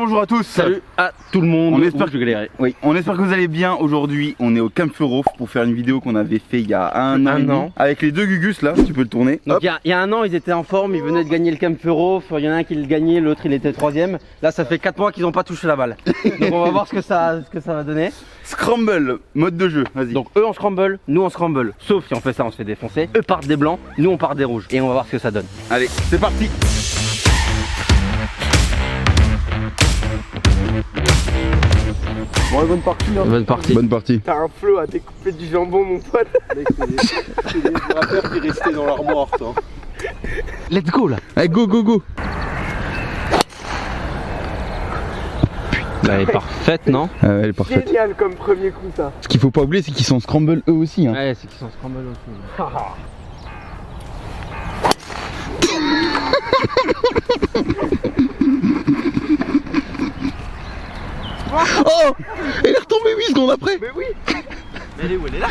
bonjour à tous. Salut à tout le monde. On espère que je galérais. Oui, on espère que vous allez bien. Aujourd'hui, on est au Camp Feurof pour faire une vidéo qu'on avait fait il y a un an avec les deux Gugus là. Tu peux le tourner. Donc il y a un an, ils étaient en forme, ils venaient de gagner le Camp Feurof. Il y en a un qui le gagnait, l'autre il était troisième. Là, ça fait 4 mois qu'ils n'ont pas touché la balle. Donc on va voir ce que ça va donner. Scramble, mode de jeu. Vas-y. Donc eux on scramble, nous on scramble. Sauf si on fait ça, on se fait défoncer. Eux partent des blancs, nous on part des rouges. Et on va voir ce que ça donne. Allez, c'est parti. Bon, bonne partie hein. Bonne partie. Bonne partie. T'as un flow à découper du jambon mon pote. Mec, c'est des rappeurs qui restaient dans l'armoire toi. Let's go là. Allez, go go go. Bah, elle est parfaite, non? Elle est parfaite. Génial comme premier coup ça. Ce qu'il faut pas oublier, c'est qu'ils sont scramble eux aussi. Hein. Ouais, c'est qu'ils sont scramble aussi. Oh, elle est retombée 8 secondes après. Mais oui. Mais elle est où? Elle est là?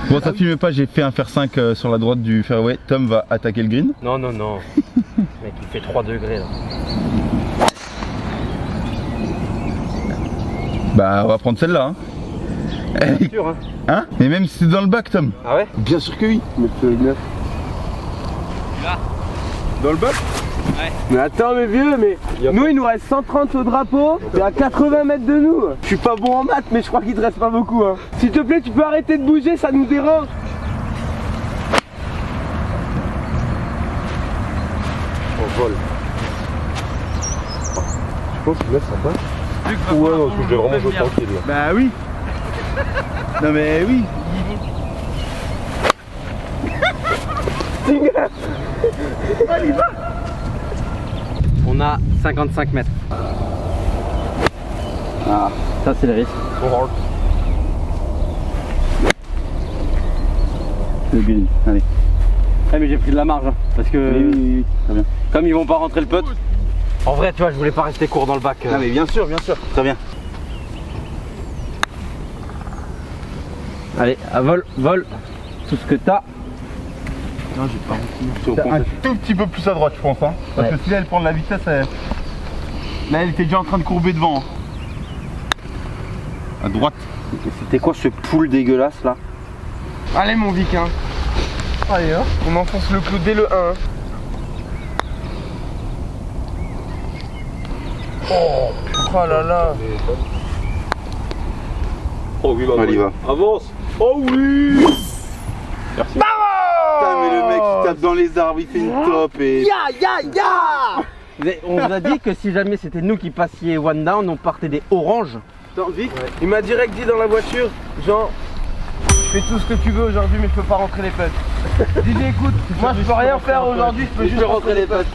Bon, ça filme pas, j'ai fait un fer 5 sur la droite du fairway. Tom va attaquer le green. Non, non, non. Mec, il fait 3 degrés là. Bah, on va prendre celle-là. Hein. C'est sûr, hein? Hein? Mais même si c'est dans le bac, Tom. Ah ouais? Bien sûr que oui. Mais c'est neuf. Là. Dans le bac? Ouais. Mais attends mes vieux, mais nous il nous reste 130 au drapeau, t'es à 80 mètres de nous. Je suis pas bon en maths mais je crois qu'il te reste pas beaucoup hein. S'il te plaît tu peux arrêter de bouger, ça nous dérange. On vole. Je pense que là ça passe. Ouais non, je vais vraiment jouer tranquille là. Bah oui. Non mais oui. Allez va. On a 55 mètres. Ah. Ça c'est le risque. Le green, allez. Ouais, mais j'ai pris de la marge hein, parce que Oui, très bien. comme ils vont pas rentrer le putt. En vrai tu vois je voulais pas rester court dans le bac. Ah mais bien sûr, très bien. Allez, à vol, tout ce que t'as. Non, j'ai pas un tout petit peu plus à droite, je pense. Hein, parce Ouais. que si là, elle prend de la vitesse, là, elle était déjà en train de courber devant. Hein. À droite. C'était quoi ce poule dégueulasse là? Allez mon viking. Allez hein, on enfonce le clou dès le 1. Hein. Oh là là. Oh oui, bah, Allez, va. avance. Oh oui. Merci. Putain, mais le mec il tape dans les arbres, il fait une top et. On vous a dit que si jamais c'était nous qui passions one down, on partait des oranges. Attends, Vic, il m'a direct dit dans la voiture, genre, je fais tout ce que tu veux aujourd'hui, mais je peux pas rentrer les putts. J'ai dit, écoute, moi je peux rien faire aujourd'hui, je peux juste rentrer les putts.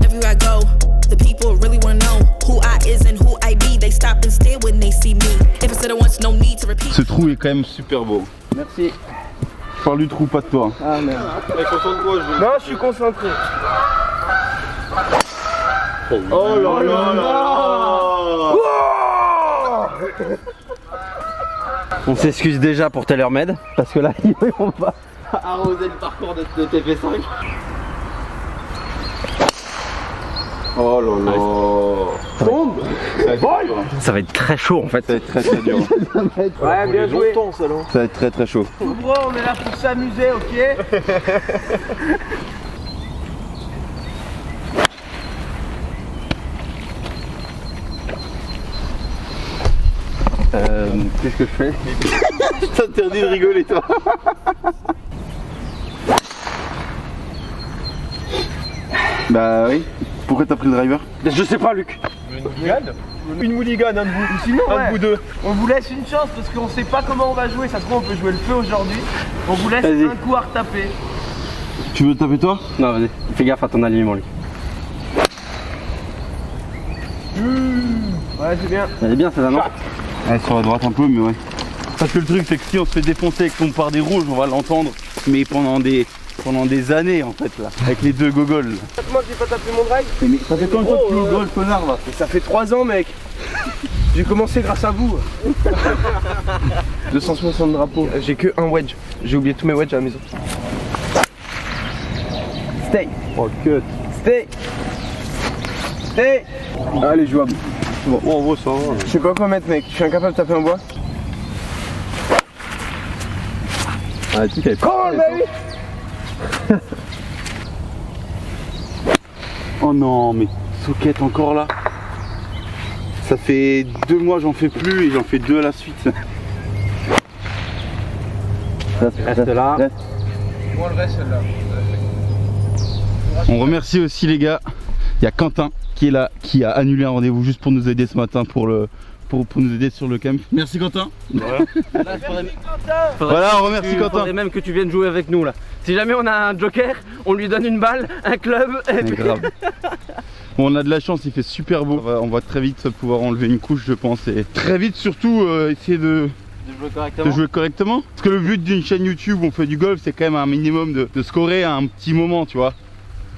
Everywhere I go, the people really wanna know who I is and who I be. They stop and stare when they see me. If I said it once, no need to repeat. Ce trou est quand même super beau. Merci. Je parle du trou, pas de toi. Ah merde. Allez, concentre-toi, je Non, je suis concentré. Oh là là là. On s'excuse déjà pour TaylorMade parce que là on va arroser le parcours de TP5. Oh là là. Tombe. Ça va être très chaud en fait. Ça va être très très dur. Ouais, bien joué. Ça va être très très chaud. Bro, on est là pour s'amuser, ok? Qu'est-ce que je fais? Je t'interdis de rigoler toi. Bah oui. Pourquoi t'as pris le driver? Je sais pas Luc. Une mouligane, un de vous. Sinon, un de vous deux. On vous laisse une chance parce qu'on sait pas comment on va jouer. Ça se trouve, on peut jouer le feu aujourd'hui. On vous laisse Vas-y. un coup à retaper. Tu veux taper toi? Non vas-y, fais gaffe à ton alignement Luc. Ouais, c'est bien. Elle est bien celle-là non? Ouais, sur la droite un peu, mais ouais. Parce que le truc, c'est que si on se fait défoncer et qu'on part des rouges, on va l'entendre. Mais pendant des années en fait là. Avec les deux gogoles. Moi, j'ai pas tapé mon drive. Mais ça fait combien de temps que tu joues au golf, connard là? Mais ça fait 3 ans, mec. J'ai commencé grâce à vous. 260 drapeaux. J'ai que un wedge. J'ai oublié tous mes wedges à la maison. Stay. Oh, cut. Stay. Hey. Allez, jouable. Bon, en gros, ça va. Je sais pas quoi mettre, mec. Je suis incapable de taper en bois. Ah, tu t'avais Come on, baby. Oh non, mais socket encore là. Ça fait 2 mois j'en fais plus et j'en fais 2 à la suite. Reste là. Moi, le reste, celle-là. On remercie aussi les gars. Il y a Quentin qui est là, qui a annulé un rendez-vous juste pour nous aider ce matin pour nous aider sur le camp. Merci Quentin. Voilà, on remercie Quentin. Faudrait même que tu viennes jouer avec nous là. Si jamais on a un joker, on lui donne une balle, un club et puis... Grave. Bon, on a de la chance, il fait super beau. On va très vite pouvoir enlever une couche, je pense, et très vite surtout essayer de jouer correctement. Parce que le but d'une chaîne YouTube où on fait du golf, c'est quand même un minimum de scorer à un petit moment, tu vois.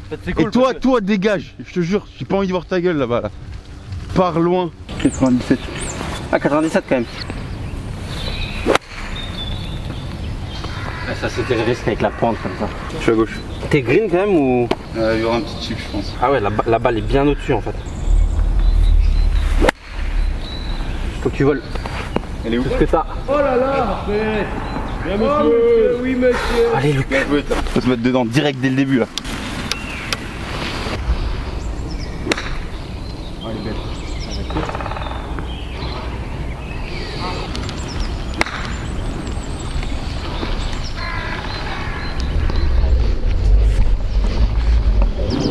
En fait, cool, et toi, dégage, je te jure, j'ai pas envie de voir ta gueule là-bas. Là. Pars loin. 97. Ah, 97 quand même. Ça c'était le risque avec la pointe comme ça. Je suis à gauche. T'es green quand même ou... Il y aura un petit chip, je pense. Ah ouais, la balle est bien au-dessus en fait. Faut que tu voles. Elle est où? Tout ce que t'as. Oh là là. Bien, monsieur. Oui, monsieur. Allez, Luc. Faut se mettre dedans direct dès le début là. Oh, elle est belle.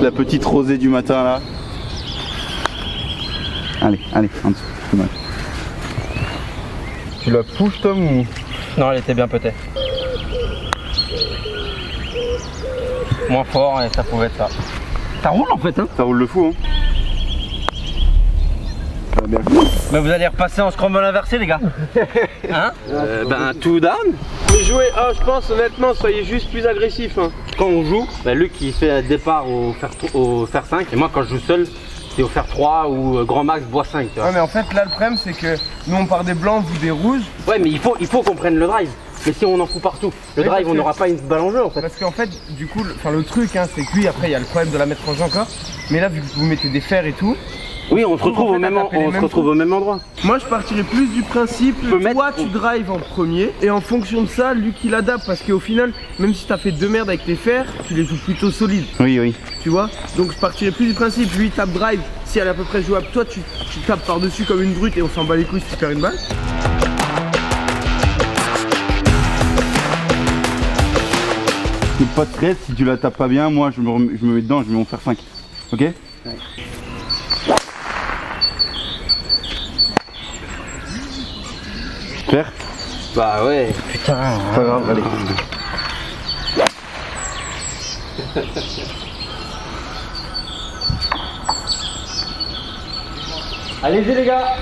La petite rosée du matin là. Allez, en dessous. Dommage. Tu la pousses Tom ou? Non, elle était bien peut-être. Moins fort et ça pouvait être ça. Ça roule en fait hein. Ça roule le fou hein. Ça va bien. Mais vous allez repasser en scramble inversé les gars. Hein ben tout down. Mais jouez, je pense honnêtement, soyez juste plus agressif. Hein. Quand on joue, ben Luc il fait départ au fer 5 et moi quand je joue seul c'est au fer 3 ou grand max bois 5 tu vois. Ouais, mais en fait là le problème c'est que nous on part des blancs, vous des rouges. Ouais mais il faut qu'on prenne le drive. Mais si on en fout partout, le Oui, drive on parce n'aura pas une balle en jeu en fait. Parce qu'en fait du coup, le truc hein, c'est que lui après il y a le problème de la mettre en jeu encore. Mais là vu que vous mettez des fers et tout. Oui on se retrouve, en fait, au, retrouve au même endroit. Moi je partirais plus du principe peux que toi tu drives en premier et en fonction de ça lui il adapte parce qu'au final même si t'as fait 2 merdes avec tes fers tu les joues plutôt solides. Oui. Tu vois. Donc je partirais plus du principe lui il tape drive si elle est à peu près jouable, toi tu tapes par dessus comme une brute et on s'en bat les couilles si tu perds une balle. Pas de stress, si tu la tapes pas bien, moi je me mets dedans, je vais m'en faire 5. Ok? Ouais. Claire? Bah ouais, putain. Pas grave, allez. Allez-y les gars.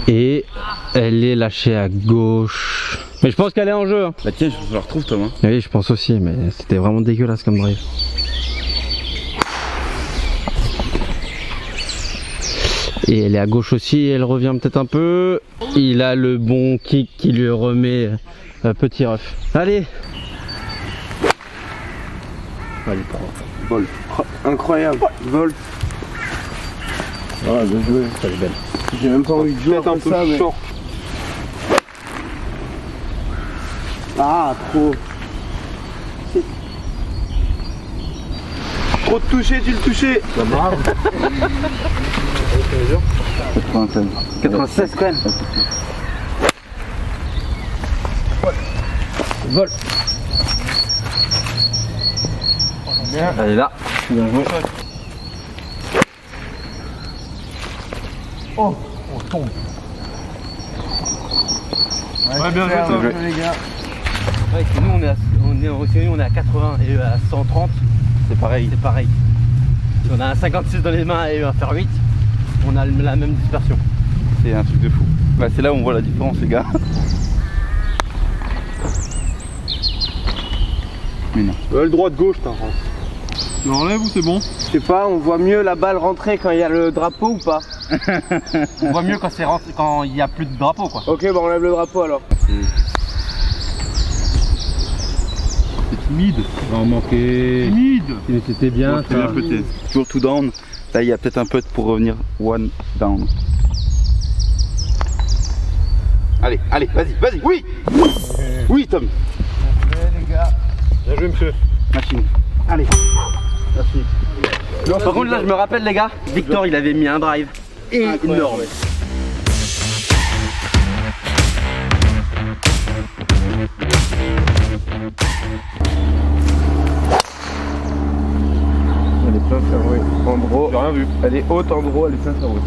Et elle est lâchée à gauche. Mais je pense qu'elle est en jeu. Hein. Bah tiens, je la retrouve Thomas. Oui, je pense aussi, mais c'était vraiment dégueulasse comme drive. Et elle est à gauche aussi, elle revient peut-être un peu. Il a le bon kick qui lui remet petit ref. Allez. Allez, Vol. Incroyable. Vol. Ah, bien joué. Ça est belle. J'ai même pas envie de jouer un peu ça, mais... short. Ah, trop. Trop de toucher, tu le touchais. Ça brave. 96. 96 quand même. Vol. Bien. Elle est là. Bien joué. Oh, on tombe. Ouais, bien joué, les gars. Ouais, que nous on est à 80 et eux à 130. C'est pareil. C'est pareil. Si on a un 56 dans les mains et eux à faire 8, on a la même dispersion. C'est un truc de fou. Bah, c'est là où on voit la différence les gars. Mais non. Le droit de gauche, t'as. Tu enlèves ou c'est bon? Je sais pas, on voit mieux la balle rentrer quand il y a le drapeau ou pas? On voit mieux quand c'est rentré, quand il n'y a plus de drapeau quoi. Ok, bah on enlève le drapeau alors. Mid. On manquait. Mid. C'était bien. Bon, bien pété. Toujours tout down. Là il y a peut-être un putt pour revenir one down. Allez, allez, vas-y, oui. Oui Tom. Les gars. Bien joué monsieur. Machine. Allez. Merci. Par contre là je me rappelle les gars, Victor il avait mis un drive énorme. Elle est plein fairway. En draw. J'ai rien vu. Elle est haute en draw, elle est plein fairway.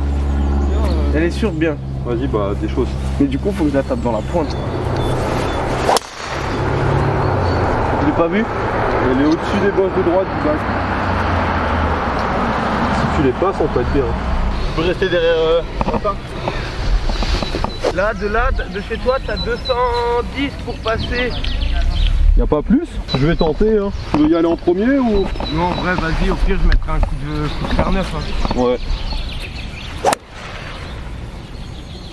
Elle est sûre bien. Vas-y, bah des choses. Mais du coup, faut que je la tape dans la pointe. Tu l'as pas vu? Elle est au-dessus des bosses de droite du bac. Si tu les passes, on peut être bien. Je peux rester derrière Martin. Là, de chez toi, t'as 210 pour passer. Y'a pas plus? Je vais tenter. Hein. Tu veux y aller en premier ou? Non, en vrai, vas-y, au pire, je mettrai un coup de fer neuf. Hein. Ouais.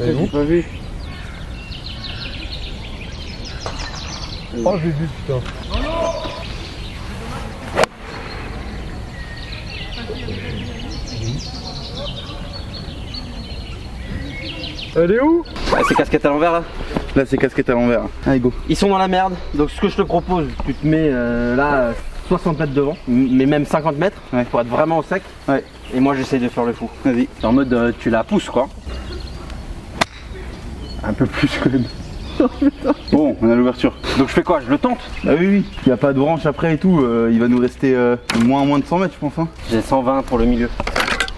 J'ai pas vu. Oh, j'ai vu, putain. Elle est où? C'est casquette à l'envers là. Là c'est casquette à l'envers. Allez go. Ils sont dans la merde, donc ce que je te propose, tu te mets là 60 mètres devant, mais même 50 mètres Ouais. pour être vraiment au sec. Ouais. Et moi j'essaye de faire le fou. Vas-y. En mode tu la pousses quoi. Un peu plus quand même. Bon, on a l'ouverture. Donc je fais quoi? Je le tente? Bah oui. Il n'y a pas de branche après et tout. Il va nous rester moins de 100 mètres je pense. Hein. J'ai 120 pour le milieu.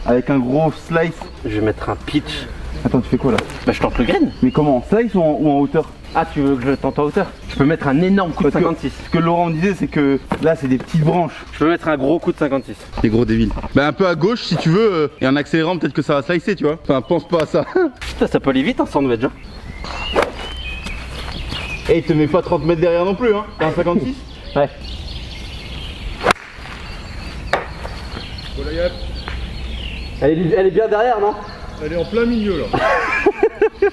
Avec un gros slice. Je vais mettre un pitch. Attends, tu fais quoi là? Bah je tente le green. Mais comment? En slice ou en hauteur? Ah tu veux que je tente en hauteur? Je peux mettre un énorme coup de Parce que 56. Ce que Laurent disait, c'est que là c'est des petites branches. Je peux mettre un gros coup de 56. Des gros débiles. Bah un peu à gauche si tu veux. Et en accélérant peut-être que ça va slicer, tu vois. Enfin pense pas à ça. Putain ça peut aller vite hein, sans wedge. Et il te met pas 30 mètres derrière non plus hein. T'as un 56? Ouais. Elle est bien derrière non? Elle est en plein milieu là.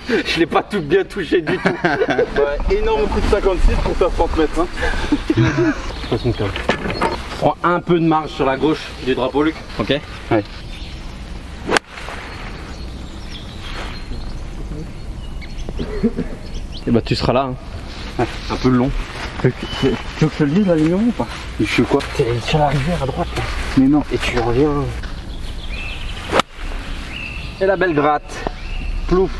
Je l'ai pas tout bien touché du tout. Ouais, énorme coup de 56 pour faire 30 mètres hein. 75. Je prends un peu de marge sur la gauche du drapeau Luc. Ok. Ouais. Et bah tu seras là. Hein. Un peu long. Tu veux que je te le dise la ligne ou pas? Je fais quoi? T'es sur la rivière à droite là. Mais non. Et tu reviens. Et la belle gratte. Plouf.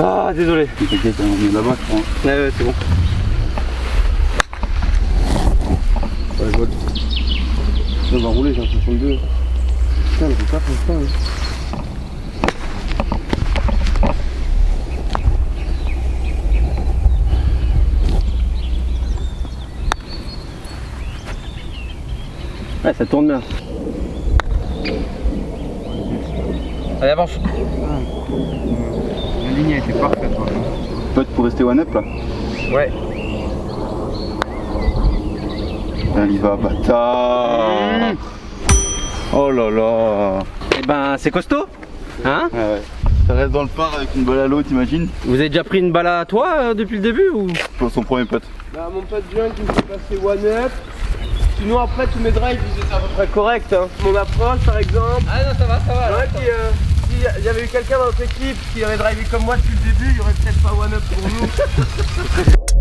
Ah désolé. T'inquiète, on est là-bas je crois. Ouais c'est bon. Ouais, voilà. Ça va rouler, j'ai un 62. Putain, elle peut pas faire ça. Hein. Ouais ça tourne bien. Allez avance. La ligne était parfaite. Peut-être pour rester one up là. Ouais. Elle y va, bâtard. Oh là là. Et ben c'est costaud. Hein? Ouais, ouais. Ça reste dans le phare avec une balle à l'eau, t'imagines? Vous avez déjà pris une balle à toi depuis le début ou? Pour son premier pote. Bah, mon pote vient qui me fait passer one up. Sinon, après, tous mes drives, ils étaient à peu près corrects. Hein. Mon approche, par exemple. Ah non ça va. Ouais, s'il y avait eu quelqu'un dans notre équipe qui avait drivé comme moi depuis le début, il y aurait peut-être pas one up pour nous.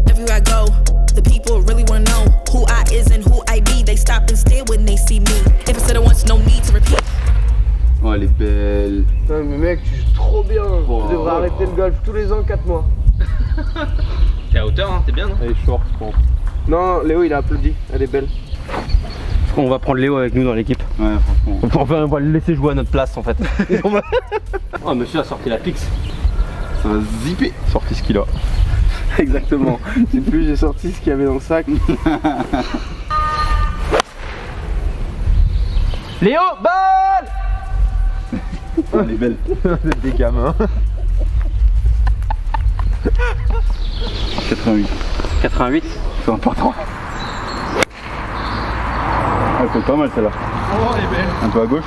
Everywhere I go, the people really wanna know who I is and who I be. They stop and stare when they see me. If I said it once, no need to repeat. Oh, elle est belle. Putain, mais mec, tu joues trop bien. Oh. Tu devrais arrêter le golf tous les ans, 4 mois. T'es à hauteur hein, t'es bien non? Elle est short, je pense. Non, Léo, il a applaudi. Elle est belle. On va prendre Léo avec nous dans l'équipe. Ouais, franchement. Enfin on va le laisser jouer à notre place en fait. Oh monsieur a sorti la pix. Ça va zipper. Sorti ce qu'il a. Exactement. C'est plus j'ai sorti ce qu'il y avait dans le sac. Léo, balle! Elle est belle. C'est des gamins. 88. 88. C'est important. Ah, elle fait pas mal celle-là. Oh, elle est belle. Un peu à gauche.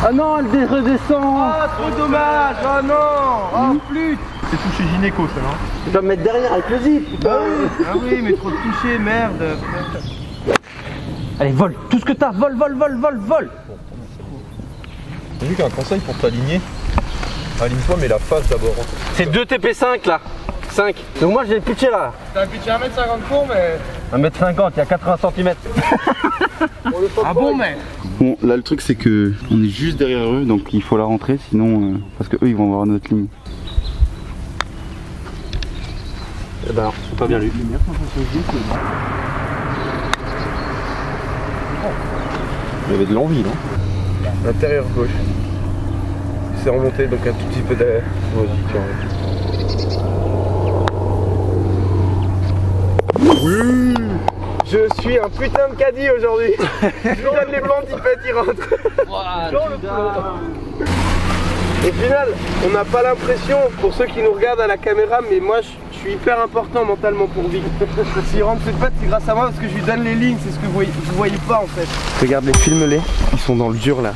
Ah non, elle redescend. Ah, trop dommage. Oh non. Oh, flûte. C'est touché gynéco ça, non? Tu vas me mettre derrière avec le zip. Ah oui, mais trop touché, merde. Allez, vole, tout ce que t'as, vole. J'ai vu qu'un conseil pour t'aligner. Aligne-toi, mais la face d'abord. C'est 2 TP5 là. 5. Donc moi j'ai le pitché là. T'as un pitché 1m50 court, mais. 1m50, il y a 80 cm. Ah bon, mais. Bon, là le truc c'est que on est juste derrière eux, donc il faut la rentrer, sinon parce que eux ils vont avoir notre ligne. Eh ben alors, c'est pas bien lu. Il y avait de l'envie, non? Intérieur gauche. C'est remonté, donc un tout petit peu derrière. Vas-y, tiens. Oui. Je suis un putain de caddie aujourd'hui. Je lui donne les blancs, il rentre. Au final, on n'a pas l'impression, pour ceux qui nous regardent à la caméra, mais moi je suis hyper important mentalement pour Vic. S'il rentre cette patte, c'est grâce à moi parce que je lui donne les lignes, c'est ce que vous voyez pas en fait. Regardez, filme-les, ils sont dans le dur là.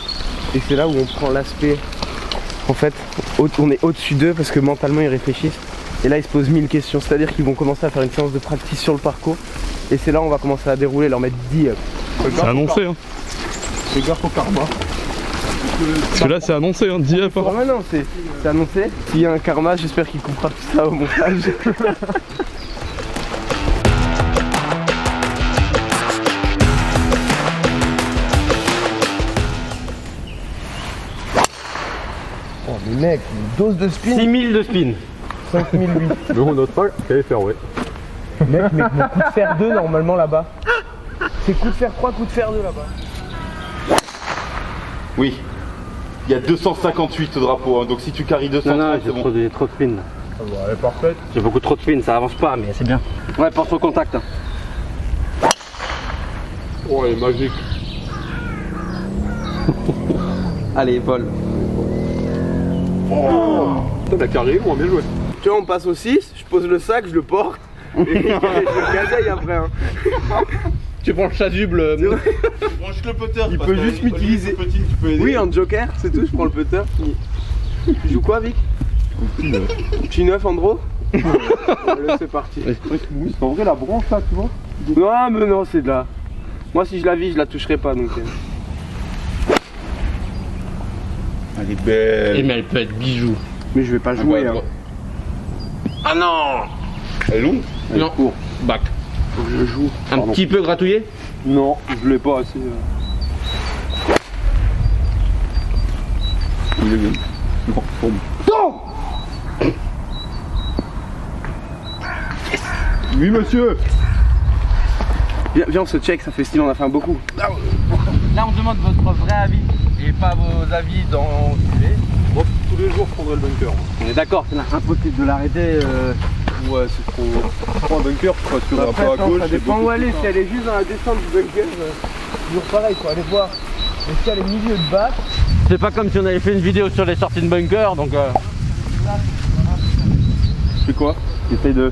Et c'est là où on prend l'aspect. En fait, on est au-dessus d'eux parce que mentalement ils réfléchissent. Et là ils se posent 1000 questions, c'est-à-dire qu'ils vont commencer à faire une séance de practice sur le parcours. Et c'est là où on va commencer à dérouler, leur mettre 10 up. C'est annoncé, hein. Fais gaffe au karma. Parce que là, c'est annoncé, hein. 10 up. Oh, ouais, non, c'est annoncé. S'il y a un karma, j'espère qu'il coupera tout ça au montage. Oh mais mec, une dose de spin. 6000 de spin. 5008. Mais on note pas qu'elle est faire, ouais. Mec, mais mon coup de fer 2 normalement là-bas. C'est coup de fer 3, coup de fer 2 là-bas. Oui. Il y a 258 au drapeau, hein, donc si tu carries 200, Non, c'est bon. j'ai trop de spin. Ah bah, elle est parfaite. J'ai beaucoup trop de spin, ça avance pas, mais c'est bien. Ouais, porte au contact. Oh, elle est magique. Allez, vole. Putain, t'as carré, moi, bien joué. Tu vois, on passe au 6, je pose le sac, je le porte. Et je le gazaille après. Hein. Tu prends le chasuble. Tu branches le putter. Il peut juste m'utiliser. Oui, en joker, c'est tout, je prends le putter. Tu joues quoi, Vic? Petit 9 en draw. Allez, c'est parti. En vrai, la branche là, tu vois. Non, mais non, c'est de là. Moi, si je la vis, je la toucherai pas donc. Elle est belle. mais elle peut être bijou. Mais je vais pas jouer. Hein. Ah non. Elle est longue. Non, back. Faut que je joue. Un petit peu gratouillé. Non, je l'ai pas assez. Il est bien. Non. Oui, monsieur. Viens, on se check, ça fait style, on a fait un beaucoup. Là, on demande votre vrai avis et pas vos avis dans Moi, tous les jours, je prendrais le bunker. On est d'accord, c'est impossible de l'arrêter. Ouais, c'est trop. Prends un bunker, tu rassureras Après, pas à attends, gauche. ça dépend où elle est. Si elle est juste dans la descente du bunker, toujours pareil, faut aller voir. Et si elle est milieu de bac, C'est pas comme si on avait fait une vidéo sur les sorties de bunker, donc Tu fais quoi? Essaye de.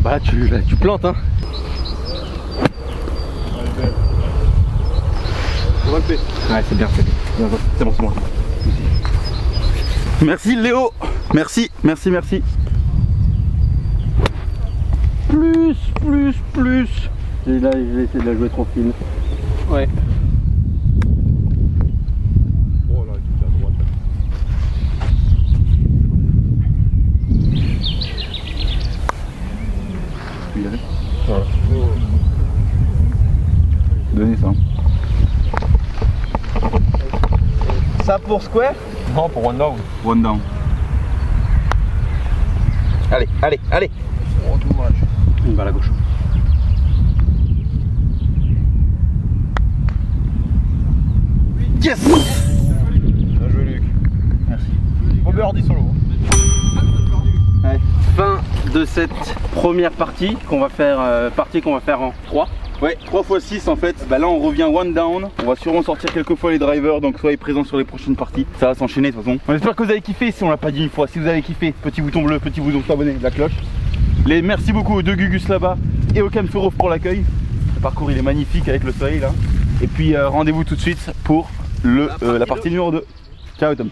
bah tu plantes hein. On va le faire. Ouais, c'est bien, c'est bien. C'est bon, c'est bon. Merci Léo. Merci. Plus. Et là, je vais essayer de la jouer trop fine. Ouais. Oh là, il est à droite. Tu y arrives? Voilà. Donnez ça. ça pour square. Non, pour one down. One down. Allez. Oh, dommage. Une balle à gauche. Yes. Bien joué, Luc. Merci. Robert dit solo. Ouais. Fin de cette première partie qu'on va faire, en 3. Ouais, 3 x 6 en fait. Bah là on revient one down. On va sûrement sortir quelques fois les drivers, donc soyez présents sur les prochaines parties. Ça va s'enchaîner de toute façon. On espère que vous avez kiffé. Si on l'a pas dit une fois, si vous avez kiffé, petit bouton bleu, petit bouton s'abonner, la cloche. Merci beaucoup aux deux Gugus là-bas et au Camp Furov pour l'accueil. Le parcours il est magnifique avec le soleil là. Et puis rendez-vous tout de suite pour la partie numéro 2. Ciao Tom.